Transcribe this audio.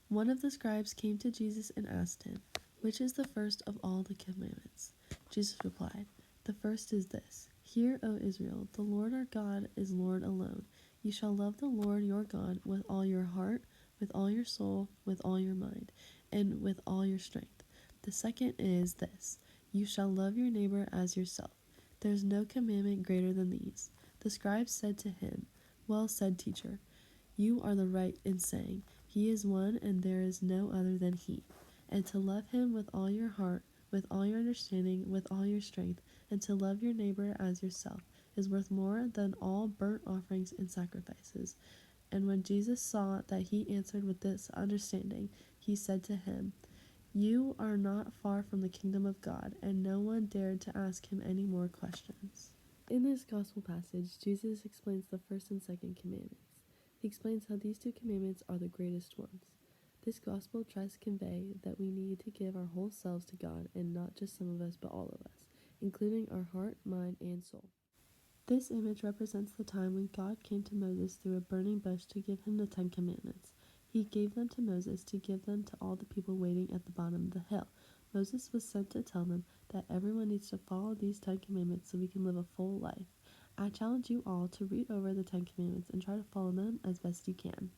One of the scribes came to Jesus and asked him, "Which is the first of all the commandments?" Jesus replied, "The first is this: Hear, O Israel, the Lord our God is Lord alone. You shall love the Lord your God with all your heart, with all your soul, with all your mind, and with all your strength. The second is this: You shall love your neighbor as yourself. There is no commandment greater than these." The scribe said to him, "Well said, teacher. You are the right in saying, 'He is one and there is no other than He.' And to love Him with all your heart, with all your understanding, with all your strength, and to love your neighbor as yourself is worth more than all burnt offerings and sacrifices." And when Jesus saw that he answered with this understanding, he said to him, "You are not far from the kingdom of God." And no one dared to ask him any more questions. In this gospel passage, Jesus explains the first and second commandments. He explains how these two commandments are the greatest ones. This gospel tries to convey that we need to give our whole selves to God, and not just some of us, but all of us, including our heart, mind, and soul. This image represents the time when God came to Moses through a burning bush to give him the 10 Commandments. He gave them to Moses to give them to all the people waiting at the bottom of the hill. Moses was sent to tell them that everyone needs to follow these 10 Commandments so we can live a full life. I challenge you all to read over the 10 Commandments and try to follow them as best you can.